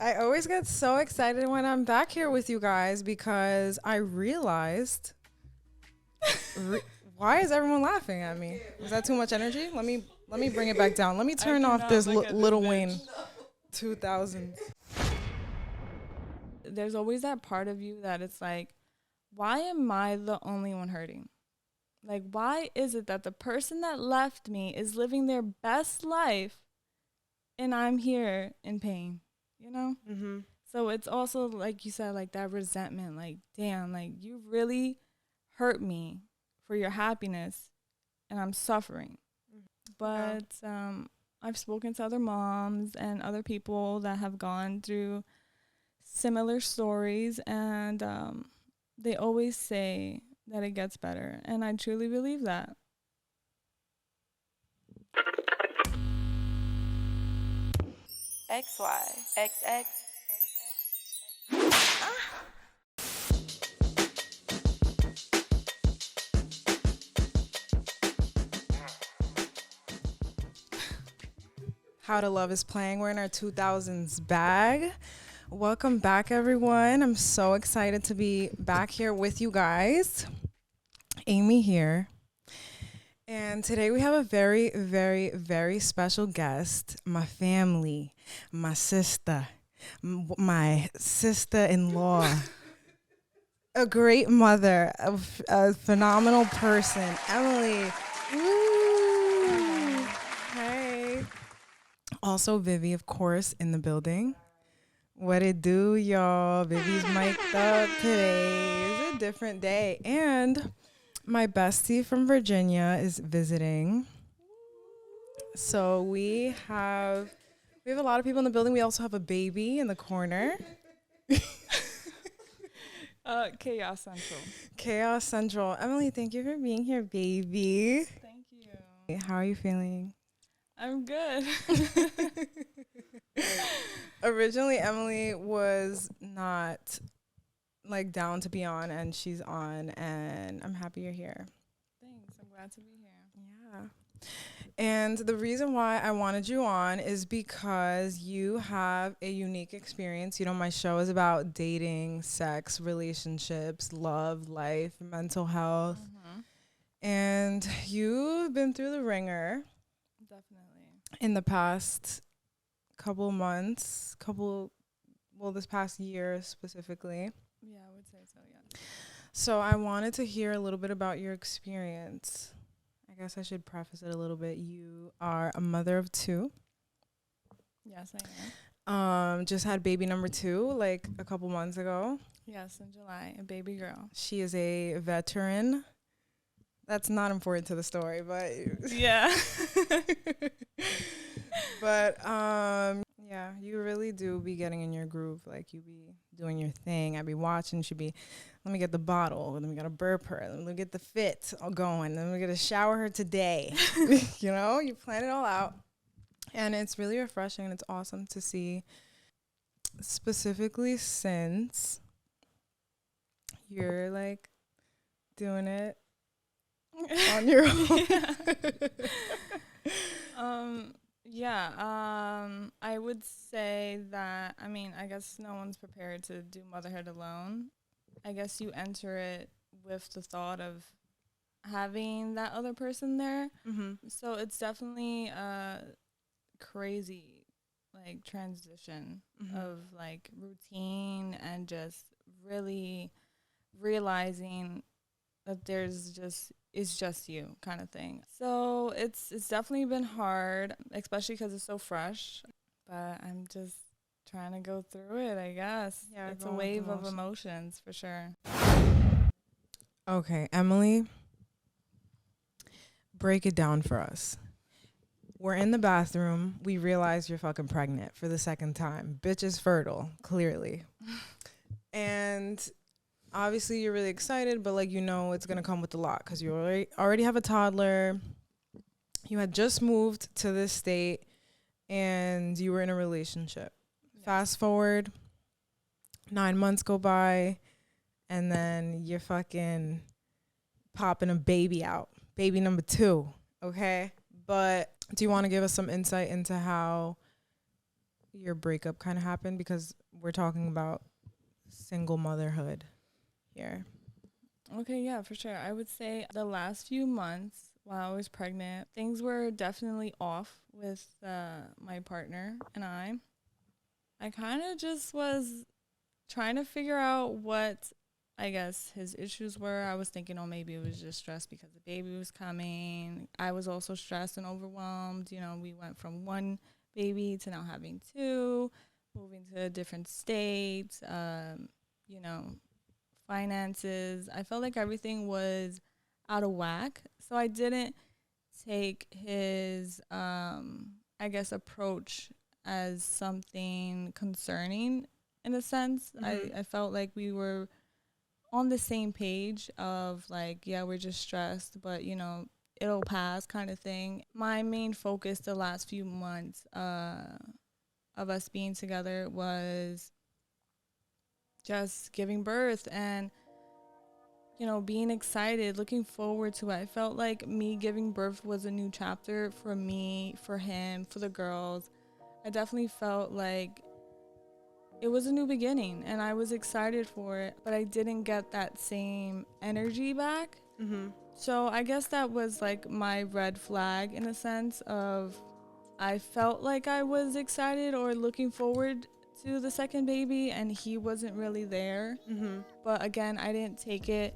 I always get so excited when I'm back here with you guys because I realized why is everyone laughing at me? Is that too much energy? Let me bring it back down. Let me turn off this Little Wayne 2000s. There's always that part of you that it's like, why am I the only one hurting? Like, why is it that the person that left me is living their best life and I'm here in pain, you know? Mm-hmm. So it's also, like you said, like that resentment, like, damn, like you really hurt me for your happiness and I'm suffering. But I've spoken to other moms and other people that have gone through similar stories, and they always say that it gets better, and I truly believe that. XYXX. How to Love is playing. We're in our 2000s bag. Welcome back, everyone. I'm so excited to be back here with you guys. Amy here. And today we have a very, very, very special guest, my family, my sister, my sister-in-law, a great mother, a phenomenal person, Emily. Woo! Hey. Also, Vivi, of course, in the building. What it do, y'all? Vivi's mic'd up today. It's a different day. And my bestie from Virginia is visiting. So we have a lot of people in the building. We also have a baby in the corner. Chaos Central. Chaos Central. Emily, thank you for being here, baby. Thank you. How are you feeling? I'm good. Originally, Emily was not like down to be on, and she's on, and I'm happy you're here. Thanks. I'm glad to be here. Yeah. And the reason why I wanted you on is because you have a unique experience. You know, my show is about dating, sex, relationships, love, life, mental health. Mm-hmm. And you've been through the ringer. Definitely. In the past couple months, this past year specifically. Yeah, I would say so, yeah. So I wanted to hear a little bit about your experience. I guess I should preface it a little bit. You are a mother of two. Yes, I am. Just had baby number 2 like a couple months ago. Yes, in July, a baby girl. She is a veteran. That's not important to the story, but Yeah. but yeah, you really do be getting in your groove. Like, you be doing your thing. I be watching. She be, let me get the bottle. Then we gotta burp her. Let me get the fit all going. Then we gotta shower her today. You know, you plan it all out, and it's really refreshing. And it's awesome to see, specifically since you're like doing it on your own. I would say that, I mean, I guess no one's prepared to do motherhood alone. I guess you enter it with the thought of having that other person there. Mm-hmm. So it's definitely a crazy, like, transition of, like, routine and just really realizing that it's just you kind of thing. So it's definitely been hard, especially because it's so fresh. But I'm just trying to go through it, I guess. Yeah, it's a wave of emotions for sure. Okay, Emily, break it down for us. We're in the bathroom. We realize you're fucking pregnant for the second time. Bitch is fertile, clearly. And obviously you're really excited, but like, you know, it's going to come with a lot because you already have a toddler. You had just moved to this state and you were in a relationship. Yes. Fast forward, 9 months go by, and then you're fucking popping a baby out. Baby number 2, okay? But do you want to give us some insight into how your breakup kind of happened, because we're talking about single motherhood here. Okay, yeah, for sure. I would say the last few months while I was pregnant, things were definitely off with my partner and I. I kind of just was trying to figure out what, I guess, his issues were. I was thinking, oh, maybe it was just stress because the baby was coming. I was also stressed and overwhelmed. You know, we went from one baby to now having two, moving to a different state, you know, finances. I felt like everything was out of whack. So I didn't take his, I guess, approach as something concerning in a sense. I felt like we were on the same page of like, yeah, we're just stressed, but you know, it'll pass kind of thing. My main focus the last few months of us being together was just giving birth and, you know, being excited, looking forward to it. I felt like me giving birth was a new chapter for me, for him, for the girls. I definitely felt like it was a new beginning and I was excited for it, but I didn't get that same energy back. So I guess that was like my red flag in a sense of I felt like I was excited or looking forward to the second baby and he wasn't really there. But again, I didn't take it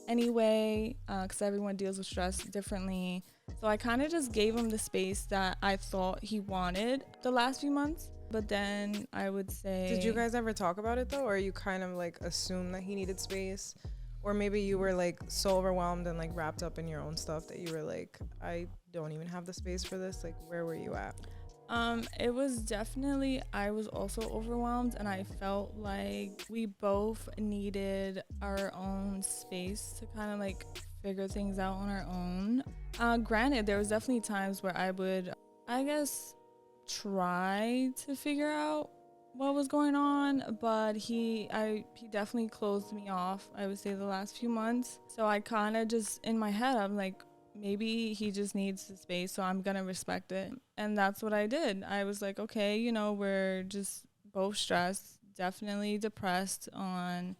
anyway because everyone deals with stress differently. So I kind of just gave him the space that I thought he wanted the last few months. But then I would say... Did you guys ever talk about it though? Or you kind of like assumed that he needed space? Or maybe you were like so overwhelmed and like wrapped up in your own stuff that you were like, I don't even have the space for this. Like, where were you at? It was definitely, I was also overwhelmed and I felt like we both needed our own space to kind of like figure things out on our own. Granted, there was definitely times where I would, I guess, try to figure out what was going on, but he definitely closed me off, I would say, the last few months. So I kind of just, in my head, I'm like, maybe he just needs the space, so I'm gonna respect it. And that's what I did. I was like, okay, you know, we're just both stressed, definitely depressed on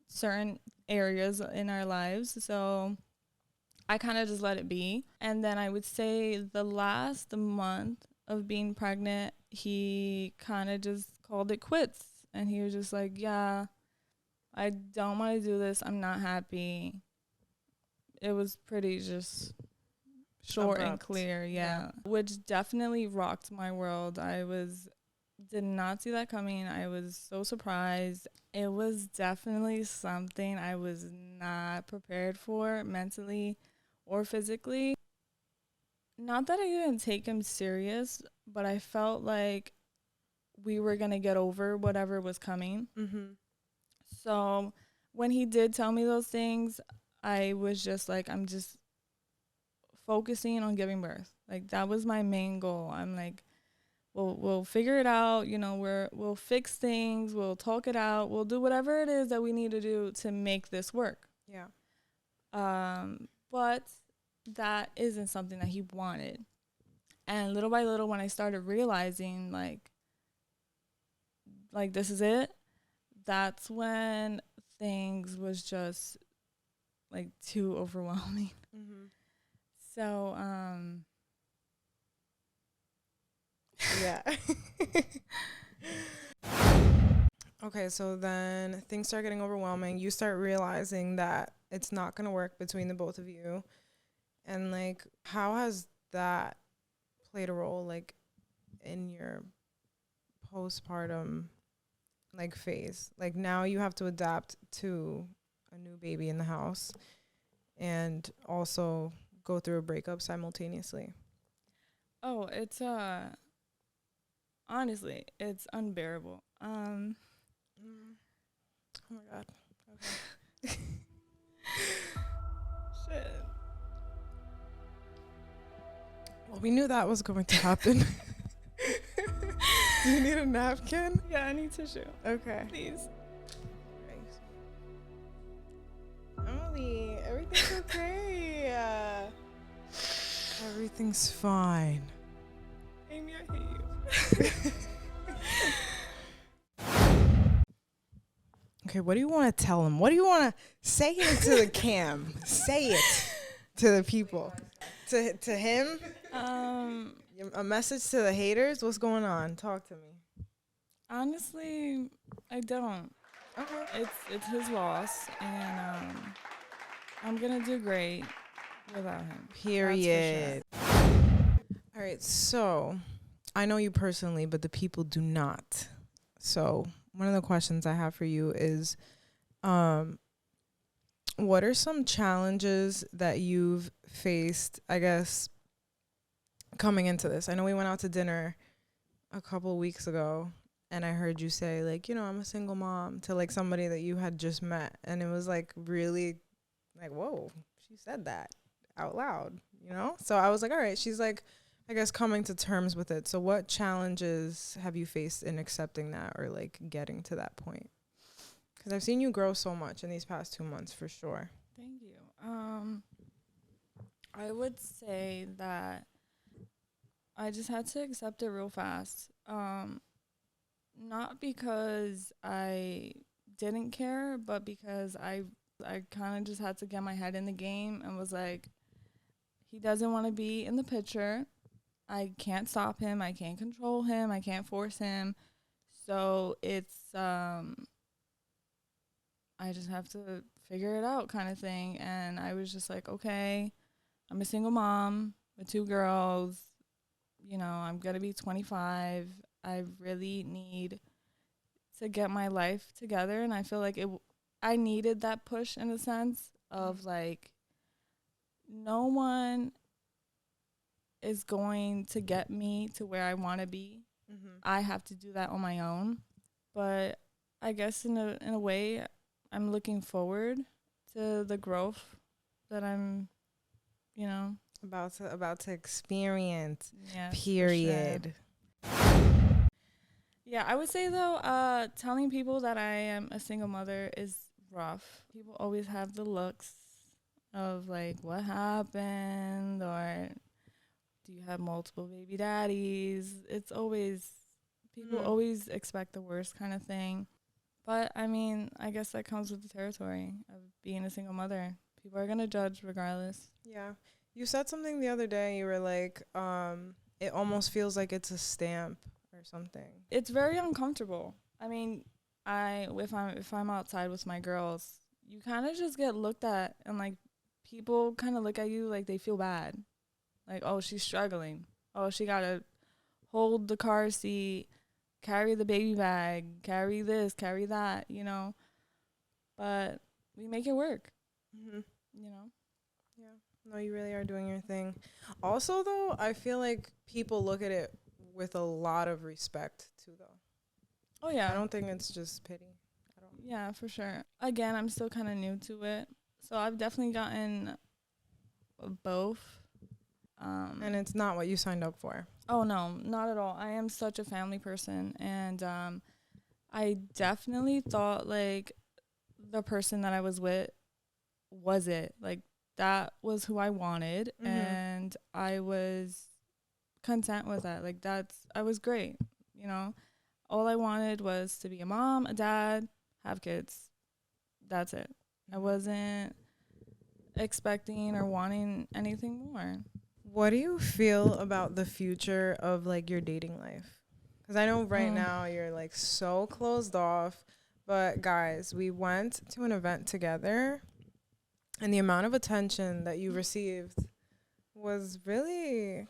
certain areas in our lives, so I kind of just let it be. And then I would say the last month of being pregnant, he kind of just called it quits. And he was just like, yeah, I don't want to do this. I'm not happy. It was pretty just short and clear, yeah. Which definitely rocked my world. Did not see that coming. I was so surprised. It was definitely something I was not prepared for mentally or physically. Not that I didn't take him serious, but I felt like we were going to get over whatever was coming. So when he did tell me those things, I was just like, I'm just focusing on giving birth. Like, that was my main goal. I'm like, we'll figure it out. You know, we'll fix things. We'll talk it out. We'll do whatever it is that we need to do to make this work. Yeah. But that isn't something that he wanted. And little by little, when I started realizing, like this is it, that's when things was just, like, too overwhelming. So, yeah. Okay, so then things start getting overwhelming. You start realizing that it's not going to work between the both of you. And, like, how has that played a role, like, in your postpartum, like, phase? Like, now you have to adapt to a new baby in the house and also go through a breakup simultaneously. Oh, it's, honestly, it's unbearable. Oh, my God. Okay. Shit. Well, we knew that was going to happen. Do you need a napkin? Yeah, I need tissue. Okay. Please. Emily, everything's okay. Everything's fine. Amy, I hate you. Okay, what do you want to tell them? What do you want to say it to the cam? Say it to the people. To him? A message to the haters? What's going on? Talk to me. Honestly, I don't. Okay. It's his loss, and I'm gonna do great without him. Period. All right, so I know you personally, but the people do not. So one of the questions I have for you is, what are some challenges that you've faced, I guess, coming into this? I know we went out to dinner a couple weeks ago, and I heard you say, like, you know, I'm a single mom to, like, somebody that you had just met. And it was, like, really, like, whoa, she said that out loud, you know? So I was like, all right, she's, like, I guess coming to terms with it. So what challenges have you faced in accepting that or, like, getting to that point? Because I've seen you grow so much in these past 2 months, for sure. Thank you. I would say that I just had to accept it real fast. Not because I didn't care, but because I kind of just had to get my head in the game and was like, he doesn't want to be in the picture. I can't stop him. I can't control him. I can't force him. So it's, I just have to figure it out kind of thing. And I was just like, okay, I'm a single mom with 2 girls. You know, I'm going to be 25. I really need to get my life together. And I feel like I needed that push in a sense of like, no one is going to get me to where I want to be. Mm-hmm. I have to do that on my own. But I guess in a way, I'm looking forward to the growth that I'm, you know, about to experience. Yes, period. Sure. Yeah, I would say though, telling people that I am a single mother is rough. People always have the looks of like, what happened, or do you have multiple baby daddies? It's always, people always expect the worst kind of thing. But I mean, I guess that comes with the territory of being a single mother. People are gonna judge regardless. Yeah. You said something the other day. You were like, it almost feels like it's a stamp or something. It's very uncomfortable. I mean, if I'm outside with my girls, you kind of just get looked at, and like people kind of look at you like they feel bad. Like, oh, she's struggling. Oh, she gotta hold the car seat, carry the baby bag, carry this, carry that, you know. But we make it work. Mm-hmm. You know? Yeah. No, you really are doing your thing. Also, though, I feel like people look at it with a lot of respect, too, though. Oh, yeah. I don't think it's just pity. Yeah, for sure. Again, I'm still kind of new to it. So I've definitely gotten both. And it's not what you signed up for. Oh, no, not at all. I am such a family person. And I definitely thought, like, the person that I was with was it. Like, that was who I wanted. Mm-hmm. And I was content with that. Like, I was great, you know. All I wanted was to be a mom, a dad, have kids. That's it. Mm-hmm. I wasn't expecting or wanting anything more. What do you feel about the future of, like, your dating life? Because I know right now you're, like, so closed off. But, guys, we went to an event together, and the amount of attention that you received was really...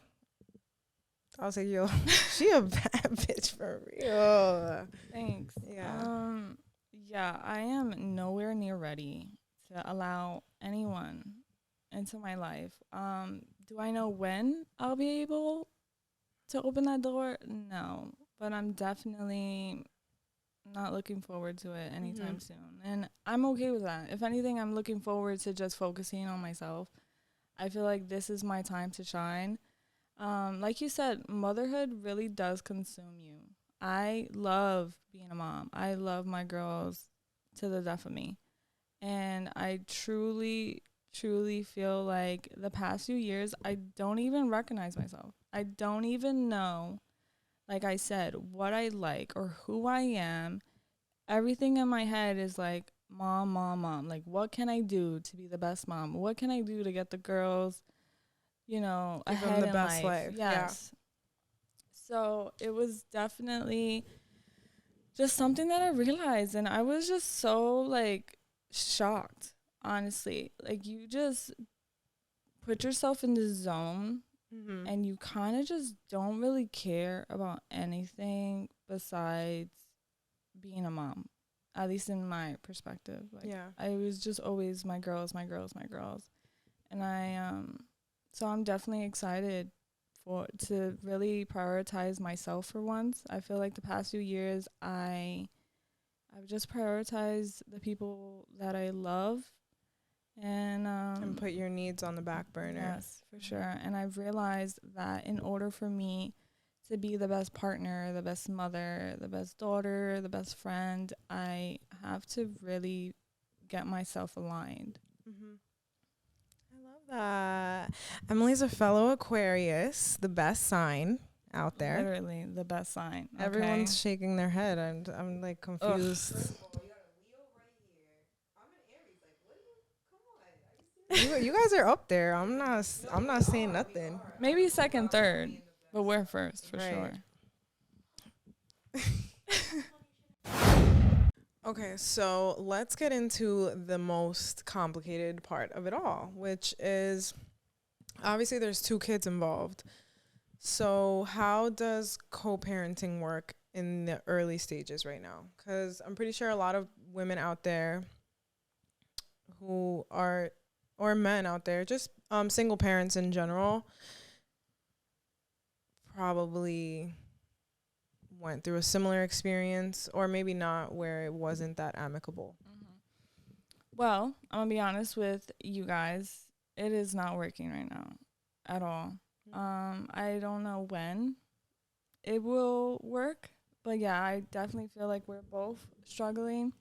I was like, yo, she a bad bitch for real. Thanks. Yeah. Yeah, I am nowhere near ready to allow anyone into my life. Do I know when I'll be able to open that door? No. But I'm definitely not looking forward to it anytime soon. And I'm okay with that. If anything, I'm looking forward to just focusing on myself. I feel like this is my time to shine. Like you said, motherhood really does consume you. I love being a mom. I love my girls to the death of me. And I truly feel like the past few years, I don't even recognize myself. I don't even know, like I said, what I like or who I am. everything in my head is like, mom, mom, mom. Like, what can I do to be the best mom? What can I do to get the girls, Give them ahead the in best life? life. Yes. So it was definitely just something that I realized, and I was just so like shocked, honestly. Like, you just put yourself in the zone, and you kind of just don't really care about anything besides being a mom, at least in my perspective. Like, I was just always my girls, my girls, my girls. And so I'm definitely excited to really prioritize myself for once. I feel like the past few years I've just prioritized the people that I love, and put your needs on the back burner. Yes, for sure. And I've realized that in order for me to be the best partner, the best mother, the best daughter, the best friend, I have to really get myself aligned. I love that. Emily's a fellow Aquarius, the best sign out there. Literally the best sign. Okay? Everyone's shaking their head, and I'm like confused. You guys are up there. I'm not saying nothing. Maybe second, third, but we're first for sure. Okay, so let's get into the most complicated part of it all, which is obviously there's 2 kids involved. So how does co-parenting work in the early stages right now? Because I'm pretty sure a lot of women out there who are, or men out there, just single parents in general, probably went through a similar experience, or maybe not, where it wasn't that amicable. Well, I'm gonna be honest with you guys. It is not working right now at all. I don't know when it will work, but yeah, I definitely feel like we're both struggling.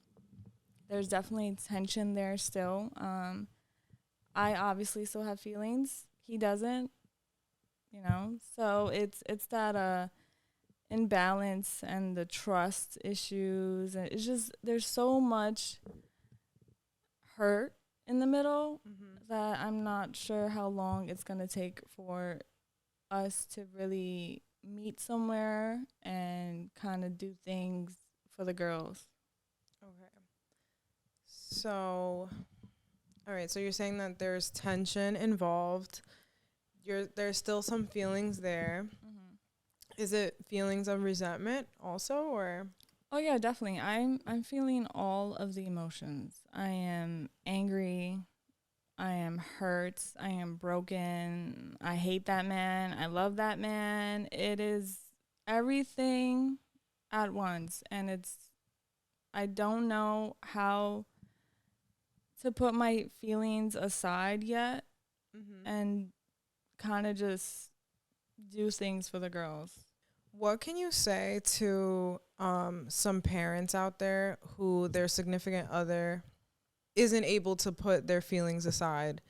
There's definitely tension there still. I obviously still have feelings. He doesn't, so it's that imbalance and the trust issues, and it's just there's so much hurt in the middle that I'm not sure how long it's gonna take for us to really meet somewhere and kind of do things for the girls. Okay. So, all right. So you're saying that there's tension involved. There's still some feelings there. Is it feelings of resentment also, or? Oh yeah, definitely. I'm feeling all of the emotions. I am angry. I am hurt. I am broken. I hate that man. I love that man. It is everything at once, and I don't know how to put my feelings aside yet and kind of just do things for the girls. What can you say to some parents out there who their significant other isn't able to put their feelings aside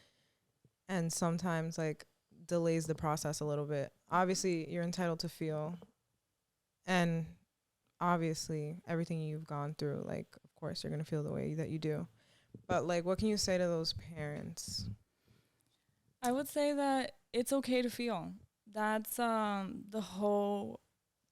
and sometimes like delays the process a little bit? Obviously, you're entitled to feel, and obviously everything you've gone through, like, of course you're going to feel the way that you do. But like, what can you say to those parents? I would say that it's okay to feel. That's the whole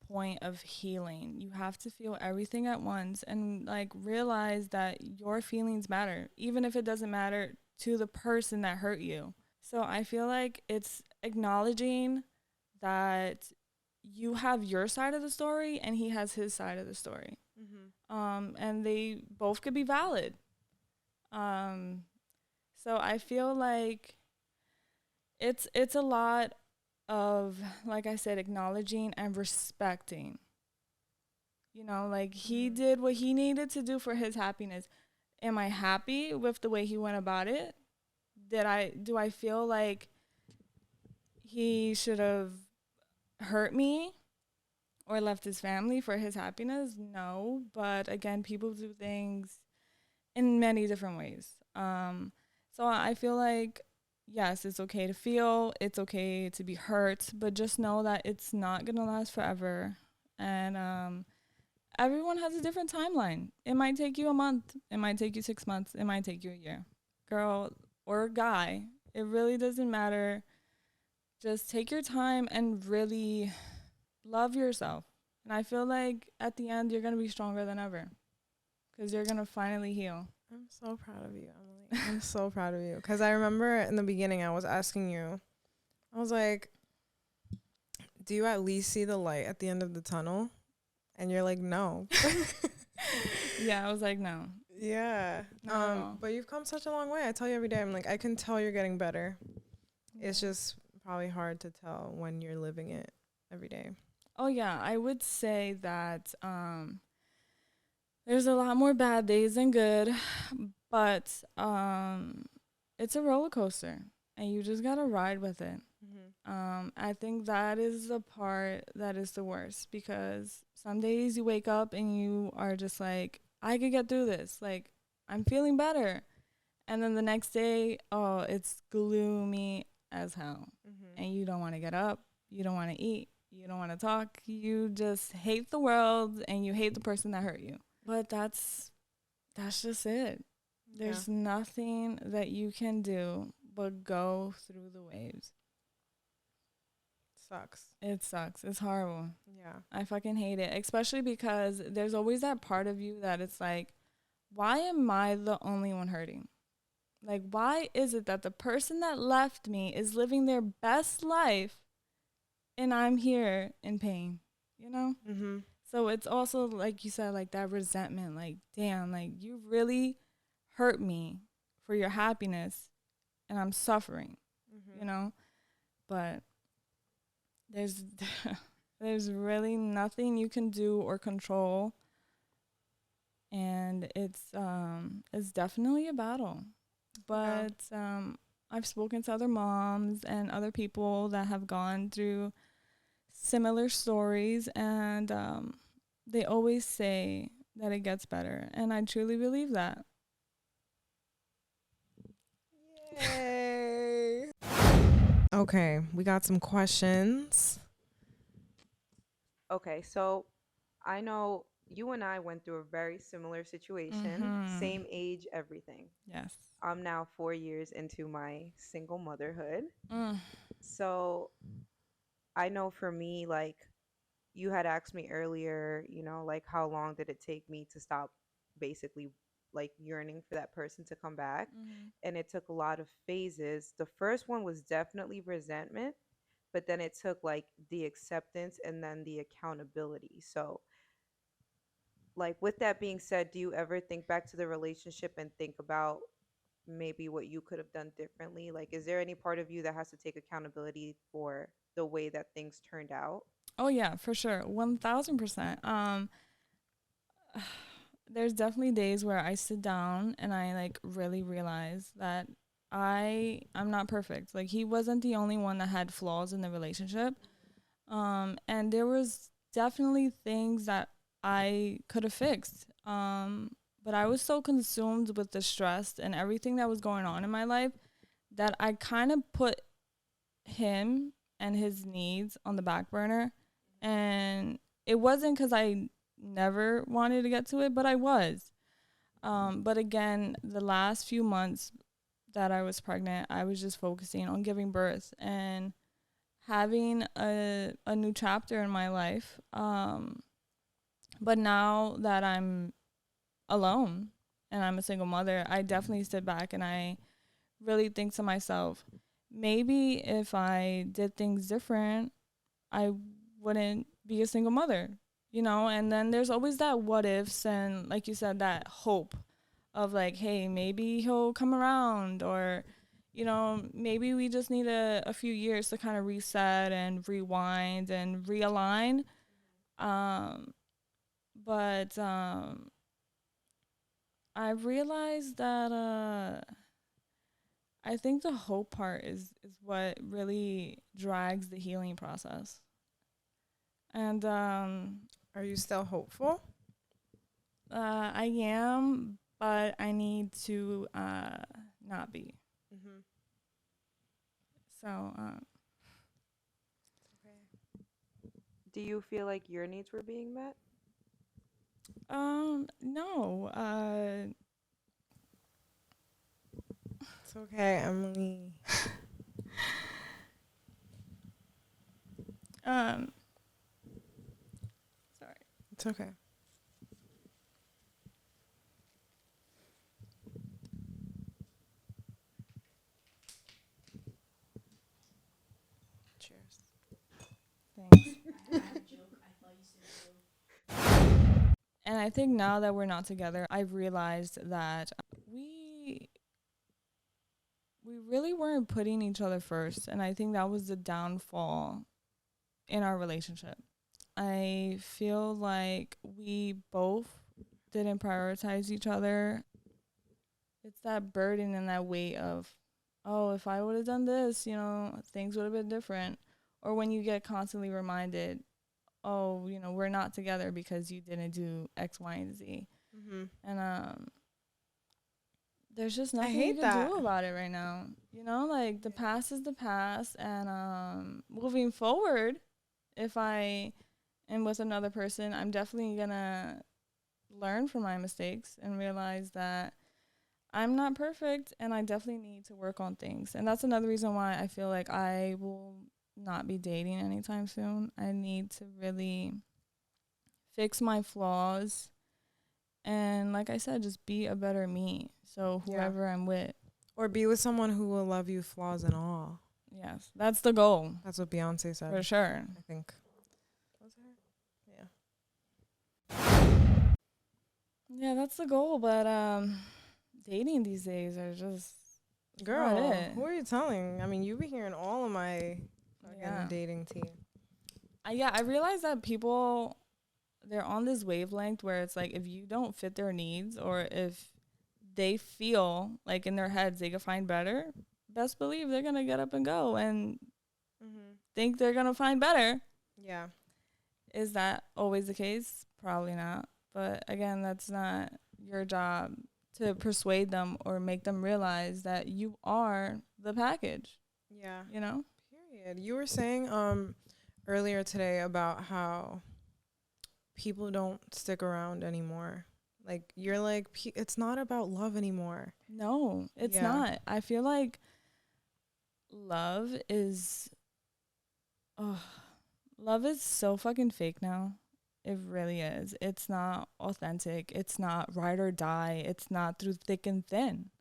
point of healing. You have to feel everything at once and like realize that your feelings matter, even if it doesn't matter to the person that hurt you. So I feel like it's acknowledging that you have your side of the story and he has his side of the story. And they both could be valid. So I feel like it's a lot of, like I said, acknowledging and respecting. Like he did what he needed to do for his happiness. Am I happy with the way he went about it? Do I feel like he should have hurt me or left his family for his happiness? No, but again, people do things in many different ways. So I feel like, yes, it's okay to feel, it's okay to be hurt, but just know that it's not going to last forever. And everyone has a different timeline. It might take you a month. It might take you 6 months. It might take you a year. Girl or guy, it really doesn't matter. Just take your time and really love yourself. And I feel like at the end, you're going to be stronger than ever because you're going to finally heal. I'm so proud of you, Emily. I'm so proud of you. Because I remember in the beginning, I was asking you, I was like, do you at least see the light at the end of the tunnel? And you're like, no. Yeah, I was like, no. Yeah. No. But you've come such a long way. I tell you every day, I'm like, I can tell you're getting better. Yeah. It's just probably hard to tell when you're living it every day. Oh, yeah. I would say that there's a lot more bad days than good, but it's a roller coaster, and you just got to ride with it. I think that is the part that is the worst, because some days you wake up and you are just like, I could get through this. Like, I'm feeling better. And then the next day, oh, it's gloomy as hell. And you don't want to get up. You don't want to eat. You don't want to talk. You just hate the world and you hate the person that hurt you. But that's just it. There's nothing that you can do but go through the waves. Sucks. It sucks. It's horrible. Yeah. I fucking hate it. Especially because there's always that part of you that it's like, why am I the only one hurting? Like, why is it that the person that left me is living their best life and I'm here in pain, you know? So it's also, like you said, like that resentment, like, damn, like you really hurt me for your happiness and I'm suffering, you know? But there's there's really nothing you can do or control, and it's definitely a battle. But I've spoken to other moms and other people that have gone through similar stories, and they always say that it gets better, and I truly believe that. Yay. Okay, we got some questions. Okay, so I know you and I went through a very similar situation, same age, everything. Yes. I'm now 4 years into my single motherhood. So I know for me, like, you had asked me earlier, like, how long did it take me to stop basically like yearning for that person to come back? And it took a lot of phases. The first one was definitely resentment, but then it took like the acceptance and then the accountability. So, like, with that being said, do you ever think back to the relationship and think about maybe what you could have done differently? Like, is there any part of you that has to take accountability for the way that things turned out? Oh yeah, for sure. 1000%. There's definitely days where I sit down and I like really realize that I'm not perfect. Like, he wasn't the only one that had flaws in the relationship. And there was definitely things that I could have fixed. But I was so consumed with the stress and everything that was going on in my life that I kind of put him and his needs on the back burner. And it wasn't because I never wanted to get to it, but I was. But again, the last few months that I was pregnant, I was just focusing on giving birth and having a new chapter in my life. But now that I'm alone and I'm a single mother, I definitely sit back and I really think to myself, maybe if I did things different, I wouldn't be a single mother, you know? And then there's always that what ifs and, like you said, that hope of like, hey, maybe he'll come around, or, you know, maybe we just need a few years to kind of reset and rewind and realign. But I've realized that I think the hope part is what really drags the healing process. And Are you still hopeful? I am, but I need to not be. So Do you feel like your needs were being met? No. It's okay, Emily. Sorry. It's okay. Cheers. Thanks. And I think now that we're not together, I've realized that we really weren't putting each other first, and I think that was the downfall in our relationship. I feel like we both didn't prioritize each other. It's that burden and that weight of, oh, if I would have done this, things would have been different. Or when you get constantly reminded, oh, we're not together because you didn't do X, Y, and Z. Mm-hmm. And there's just nothing you can do about it right now. Like the past is the past, and moving forward, if I am with another person, I'm definitely gonna learn from my mistakes and realize that I'm not perfect, and I definitely need to work on things. And that's another reason why I feel like I will not be dating anytime soon. I need to really fix my flaws and, like I said, just be a better me. So whoever I'm with. Or be with someone who will love you flaws and all. Yes, that's the goal. That's what Beyonce said. For sure. I think. Was it her? Yeah. Yeah, that's the goal. But dating these days are just... Girl, who are you telling? I mean, you be hearing all of my fucking dating tea. I realize that people, they're on this wavelength where it's like if you don't fit their needs, or if they feel like in their heads they could find better, best believe they're going to get up and go and think they're going to find better. Yeah. Is that always the case? Probably not. But again, that's not your job to persuade them or make them realize that you are the package. Yeah. Period. You were saying earlier today about how people don't stick around anymore. Like, you're like, it's not about love anymore. No, it's not. I feel like love is so fucking fake now. It really is. It's not authentic. It's not ride or die. It's not through thick and thin.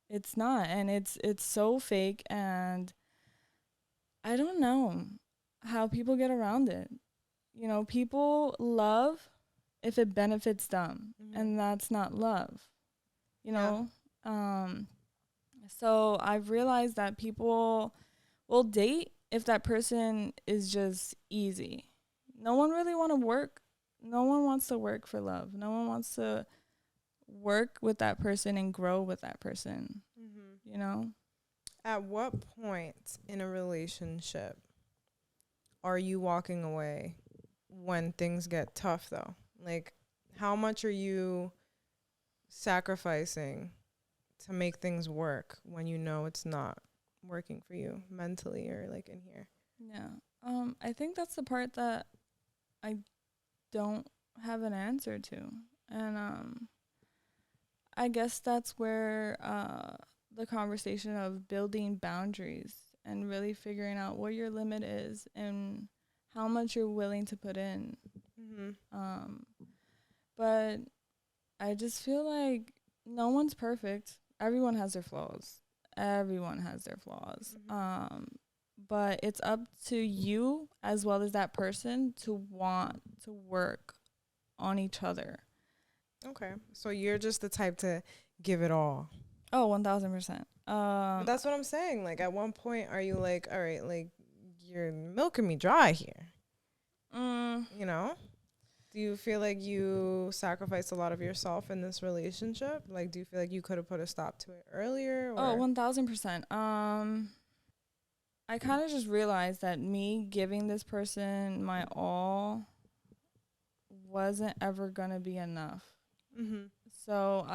It's not. And it's so fake, and I don't know how people get around it. People love if it benefits them, and that's not love. So I've realized that people will date if that person is just easy. No one really want to work. No one wants to work for love. No one wants to work with that person and grow with that person. At what point in a relationship are you walking away when things get tough, though? Like, how much are you sacrificing to make things work when you know it's not working for you mentally or like in here? Yeah. I think that's the part that I don't have an answer to. And I guess that's where the conversation of building boundaries and really figuring out what your limit is and how much you're willing to put in. But I just feel like no one's perfect. Everyone has their flaws. But it's up to you as well as that person to want to work on each other. Okay. So you're just the type to give it all. Oh, 1,000%. That's what I'm saying. Like, at one point, are you like, all right, like, you're milking me dry here? Do you feel like you sacrificed a lot of yourself in this relationship? Like, do you feel like you could have put a stop to it earlier? Or? Oh, 1,000%. I kind of just realized that me giving this person my all wasn't ever going to be enough. So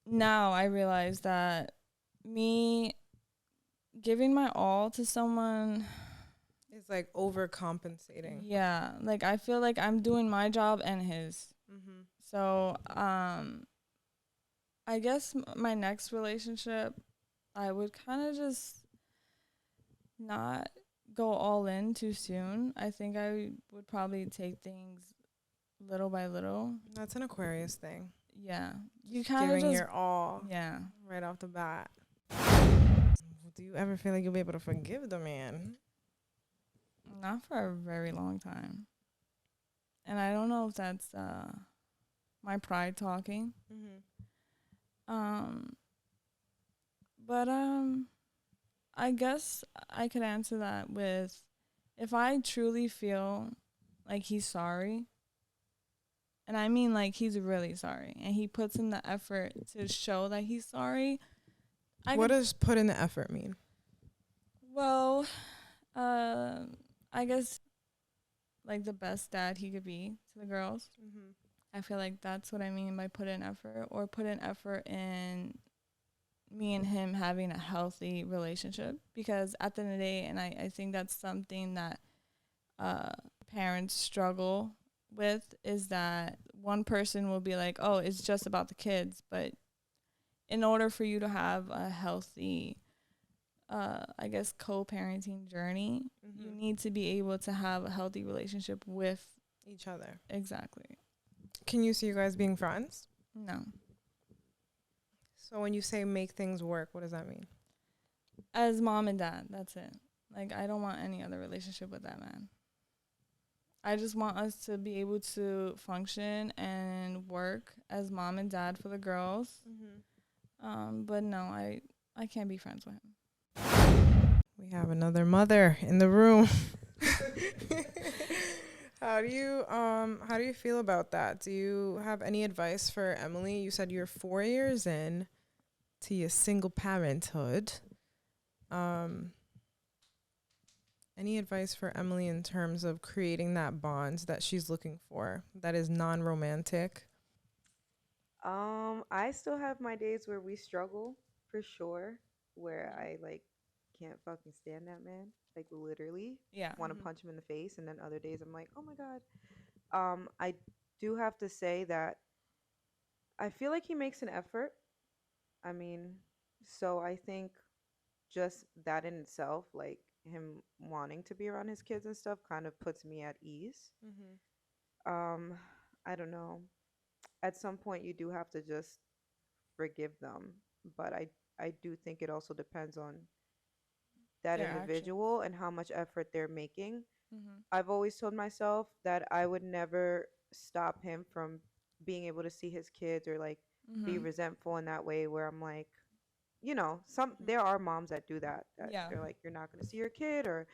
now I realize that me giving my all to someone It's like overcompensating. Yeah, like I feel like I'm doing my job and his. Mm-hmm. So, I guess my next relationship, I would kind of just not go all in too soon. I think I would probably take things little by little. That's an Aquarius thing. Yeah. You kind of Giving just your all yeah. right off the bat. Do you ever feel like you'll be able to forgive the man? Not for a very long time. And I don't know if that's my pride talking. Mm-hmm. But I guess I could answer that with, if I truly feel like he's sorry, and I mean like he's really sorry, and he puts in the effort to show that he's sorry. What does put in the effort mean? Well, I guess like the best dad he could be to the girls. Mm-hmm. I feel like that's what I mean by put in effort, or put in effort in me and him having a healthy relationship. Because at the end of the day, and I think that's something that parents struggle with, is that one person will be like, oh, it's just about the kids. But in order for you to have a healthy, I guess, co-parenting journey, you need to be able to have a healthy relationship with each other. Exactly. Can you see you guys being friends? No. So when you say make things work, what does that mean? As mom and dad, that's it. Like, I don't want any other relationship with that man. I just want us to be able to function and work as mom and dad for the girls. Mm-hmm. But no, I can't be friends with him. We have another mother in the room. How do you feel about that? Do you have any advice for Emily? You said you're 4 years in to your single parenthood. Any advice for Emily in terms of creating that bond that she's looking for that is non-romantic? I still have my days where we struggle for sure, where I like can't fucking stand that man, like literally. Yeah. Want to punch him in the face, and then other days I'm like, "Oh my god." I do have to say that I feel like he makes an effort. I mean, so I think just that in itself, like him wanting to be around his kids and stuff, kind of puts me at ease. Mm-hmm. Um, I don't know. At some point, you do have to just forgive them, but I do think it also depends on that Their actions. individual and how much effort they're making. Mm-hmm. I've always told myself that I would never stop him from being able to see his kids or like be Mm-hmm. resentful in that way where I'm like, some there are moms that do that. That Yeah. they're like, you're not gonna see your kid, or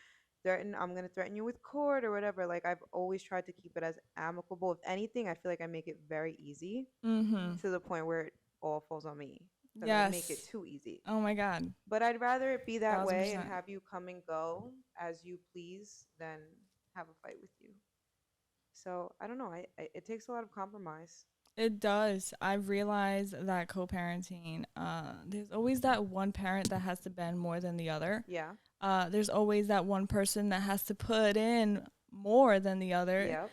I'm gonna threaten you with court or whatever. Like I've always tried to keep it as amicable. If anything, I feel like I make it very easy Mm-hmm. to the point where it all falls on me because I make it Yes. too easy. Oh my God. But I'd rather it be that way and 1000%. have you come and go as you please than have a fight with you. So I don't know. It takes a lot of compromise. It does. I've realized that co-parenting, there's always that one parent that has to bend more than the other. Yeah. There's always that one person that has to put in more than the other. Yep.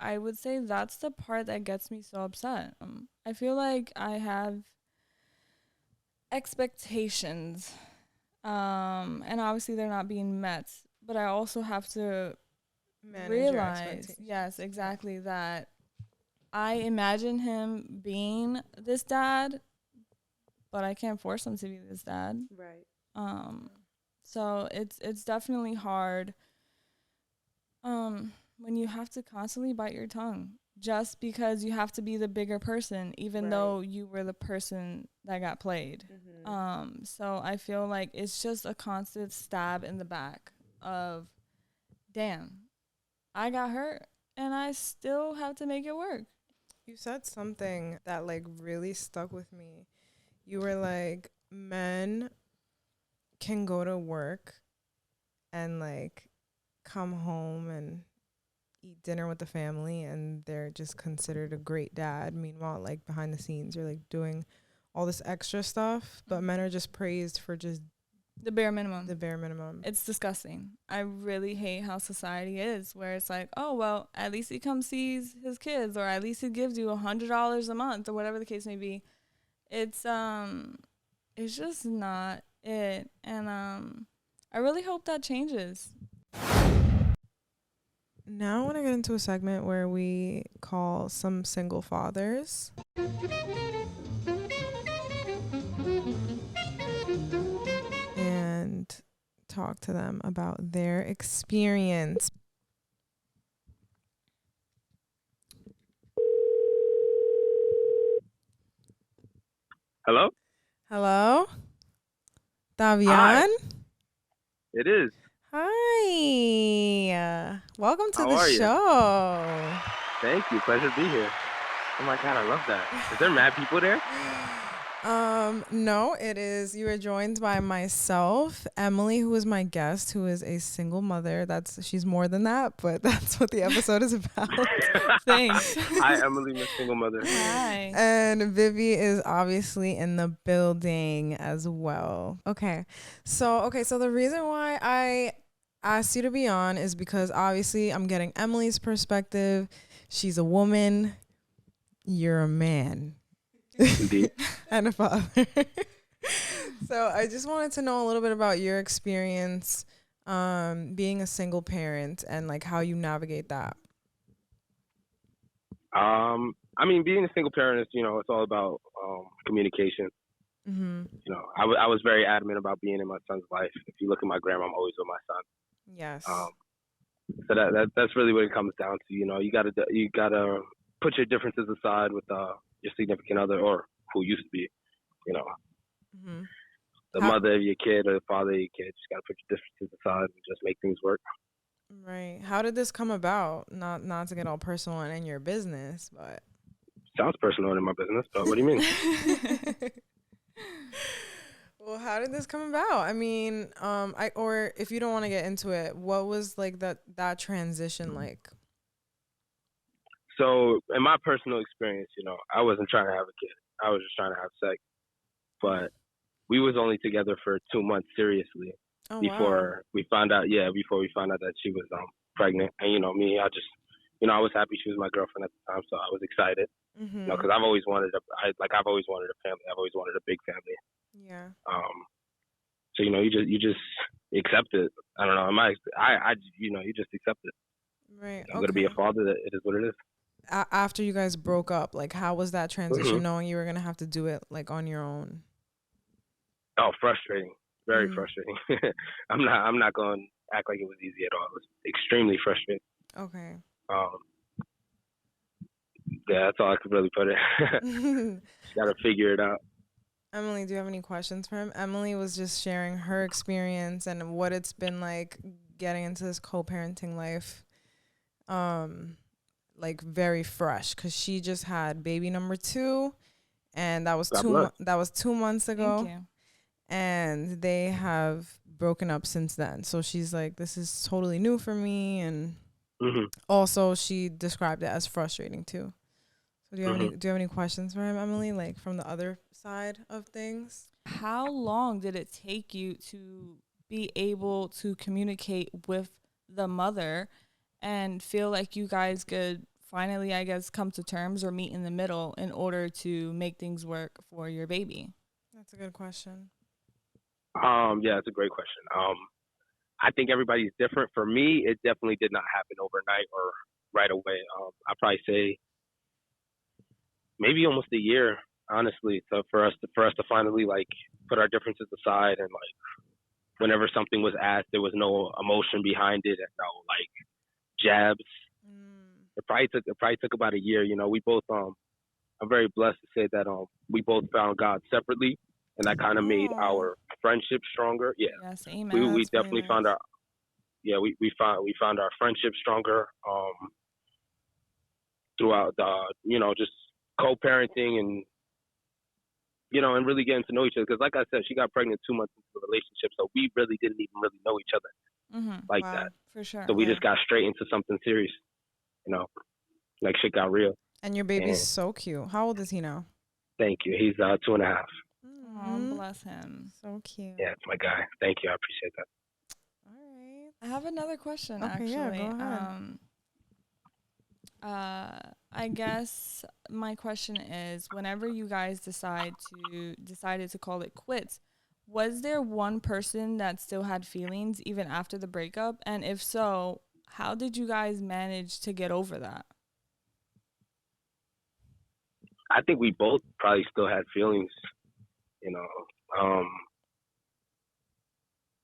I would say that's the part that gets me so upset. I feel like I have expectations, and obviously they're not being met. But I also have to realize, yes, exactly, that I imagine him being this dad, but I can't force him to be this dad. Right. So it's definitely hard. When you have to constantly bite your tongue just because you have to be the bigger person, even though you were the person that got played. Mm-hmm. So I feel like it's just a constant stab in the back of, damn, I got hurt and I still have to make it work. You said something that like really stuck with me. You were like, men can go to work and like come home and eat dinner with the family and they're just considered a great dad. Meanwhile, like behind the scenes, you're like doing all this extra stuff, but men are just praised for just The bare minimum. The bare minimum. It's disgusting. I really hate how society is, where it's like, oh, well, at least he comes sees his kids, or at least he gives you $100 a month, or whatever the case may be. It's just not it. And I really hope that changes. Now I want to get into a segment where we call some single fathers. And talk to them about their experience. Hello? Hello? Davian? Hi. It is. Hi. Welcome to How the are you? show. Thank you. Pleasure to be here. Oh my God, I love that. Is there mad people there? No, it is. You are joined by myself, Emily, who is my guest, who is a single mother. She's more than that, but that's what the episode is about. Thanks. Hi, Emily, my single mother. Hi. And Vivi is obviously in the building as well. Okay. So the reason why I asked you to be on is because obviously I'm getting Emily's perspective. She's a woman. You're a man. Indeed. And a father. So I just wanted to know a little bit about your experience being a single parent and like how you navigate that. I mean, being a single parent is, it's all about communication. Mm-hmm. I was very adamant about being in my son's life. If you look at my grandma, I'm always with my son. Yes. So that's really what it comes down to. You gotta put your differences aside with your significant other, or who used to be, Mm-hmm. the mother of your kid or the father of your kid. Just gotta put your differences aside and just make things work. Right. How did this come about? Not to get all personal and in your business, but Sounds personal in my business, but what do you mean? Well, how did this come about? I mean, or if you don't want to get into it, what was like that transition like? So, in my personal experience, I wasn't trying to have a kid. I was just trying to have sex. But we was only together for 2 months seriously before we found out. Yeah, before we found out that she was pregnant. And me, I just, I was happy she was my girlfriend at the time, so I was excited. Mm-hmm. Because I've always wanted I've always wanted a family. I've always wanted a big family. Yeah. So you just accept it. I don't know. You just accept it. Right. I'm gonna be a father. That it is what it is. After you guys broke up, like how was that transition, knowing you were gonna have to do it like on your own? Oh, frustrating. Very frustrating. I'm not going to act like it was easy at all. It was extremely frustrating. Okay. Yeah, that's all I could really put it. Just got to figure it out. Emily, do you have any questions for him? Emily was just sharing her experience and what it's been like getting into this co-parenting life. Like very fresh, because she just had baby number 2, and that was 2 months ago. Thank you. And they have broken up since then. So she's like, this is totally new for me, and also she described it as frustrating too. So do you have any questions for him, Emily, like from the other side of things? How long did it take you to be able to communicate with the mother and feel like you guys could finally, I guess, come to terms or meet in the middle in order to make things work for your baby? That's a good question. Yeah, it's a great question. I think everybody's different. For me, it definitely did not happen overnight or right away. I'd probably say maybe almost a year, honestly. So for us to finally like put our differences aside, and like whenever something was asked, there was no emotion behind it and no like jabs. It probably took about a year. We both I'm very blessed to say that we both found God separately, and that kind of made our friendship stronger. Yeah. Yes, amen. We definitely found our we found our friendship stronger throughout just co-parenting and and really getting to know each other, because like I said, she got pregnant 2 months into the relationship, so we really didn't even really know each other like that. For sure. So we just got straight into something serious, like shit got real. And your baby's so cute. How old is he now? Thank you. He's 2.5. Oh, bless him. So cute. Yeah, it's my guy. Thank you. I appreciate that. All right. I have another question, Okay, actually. yeah, go ahead. I guess my question is, whenever you guys decided to call it quits, was there one person that still had feelings even after the breakup? And if so, how did you guys manage to get over that? I think we both probably still had feelings, you know.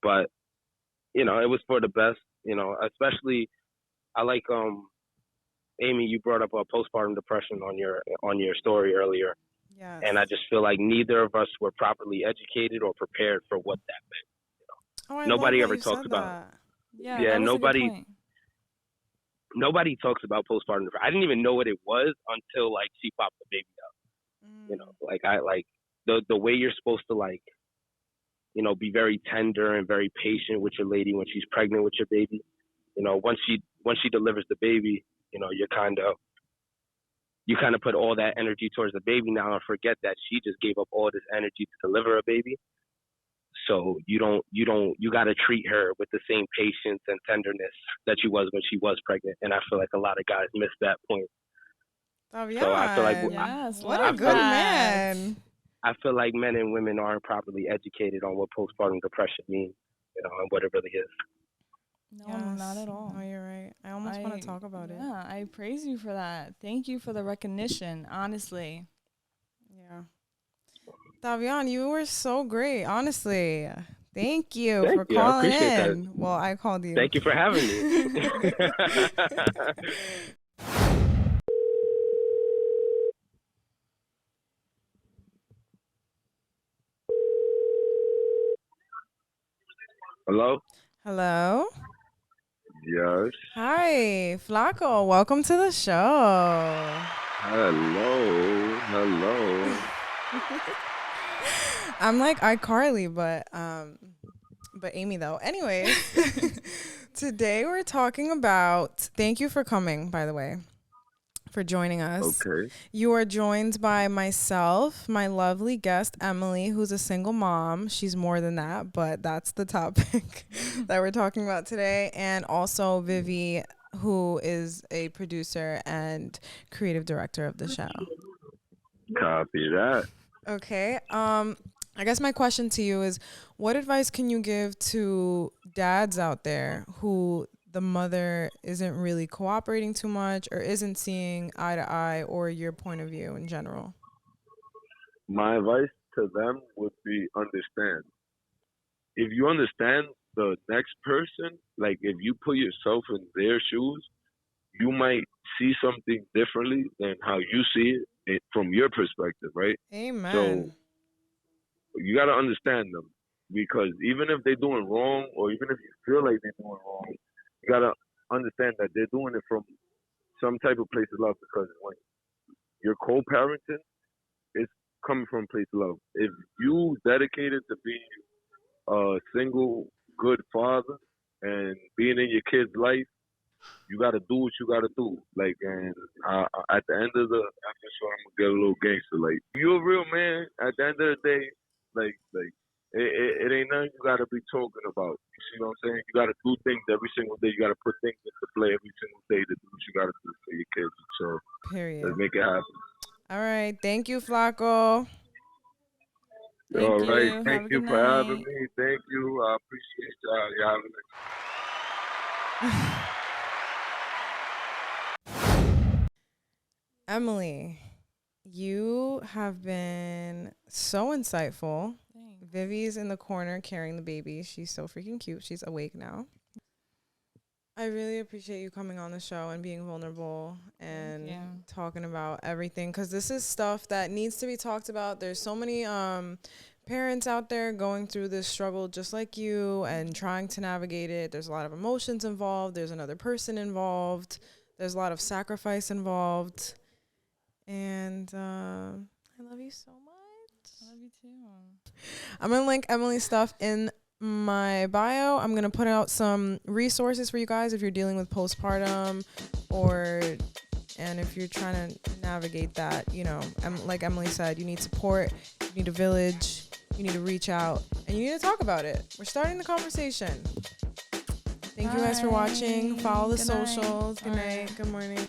But you know, it was for the best, you know, especially I like Amy, you brought up postpartum depression on your story earlier. Yes. And I just feel like neither of us were properly educated or prepared for what that meant. Oh, I Nobody love ever that you talks said about that. Yeah, Yeah, that was a good nobody point. nobody talks about postpartum depression. I didn't even know what it was until like she popped the baby out. You know, like I like the way you're supposed to like, you know, be very tender and very patient with your lady when she's pregnant with your baby. You know, once she delivers the baby, you know, you kind of put all that energy towards the baby now and forget that she just gave up all this energy to deliver a baby. So you got to treat her with the same patience and tenderness that you was when she was pregnant. And I feel like a lot of guys miss that point. Davian, So I feel like Yes, what love a good that. man. I feel like men and women aren't properly educated on what postpartum depression means, you know, and what it really is. No, not at all. No, you're right. I almost want to talk about it. Yeah, I praise you for that. Thank you for the recognition, honestly. Yeah. Davian, you were so great, honestly. Thank you Thank for you. I calling appreciate that. in. Well, I called you. Thank you for having me. Hello? Hello. Yes. Hi, Flaco. Welcome to the show. Hello. Hello. I'm like iCarly, but Amy though. Anyways, today we're talking about. Thank you for coming, by the way, for joining us. Okay. You are joined by myself, my lovely guest Emily, who's a single mom. She's more than that, but that's the topic that we're talking about today, and also Vivi, who is a producer and creative director of the show. Copy that. Okay. I guess my question to you is, what advice can you give to dads out there who the mother isn't really cooperating too much or isn't seeing eye to eye, or your point of view in general? My advice to them would be understand. If you understand the next person, like if you put yourself in their shoes, you might see something differently than how you see it from your perspective, right? Amen. So you got to understand them, because even if they're doing wrong, or even if you feel like they're doing wrong, you got to understand that they're doing it from some type of place of love, because when you're co-parenting, it's coming from a place of love. If you dedicated to being a single good father and being in your kid's life, you got to do what you got to do. Like, and at the end of the episode, I'm gonna get a little gangster. Like, you're a real man. At the end of the day, like it ain't nothing you got to be talking about. You see what I'm saying? You got to do things every single day. You got to put things into play every single day to do what you got to do for your kids. So Period. let's make it happen. All right. Thank you, Flaco. All right. Thank you for having night. me. Thank you. I appreciate y'all having me. Emily, you have been so insightful. Thanks. Vivi's in the corner carrying the baby. She's so freaking cute. She's awake now. I really appreciate you coming on the show and being vulnerable and talking about everything, because this is stuff that needs to be talked about. There's so many parents out there going through this struggle just like you and trying to navigate it. There's a lot of emotions involved. There's another person involved. There's a lot of sacrifice involved. And I love you so much. I love you too. I'm going to link Emily's stuff in my bio. I'm going to put out some resources for you guys if you're dealing with postpartum, and if you're trying to navigate that, you know, like Emily said, you need support, you need a village, You need to reach out and you need to talk about it. We're starting the conversation. Thank you guys for watching. Follow the socials. Good night. Good morning.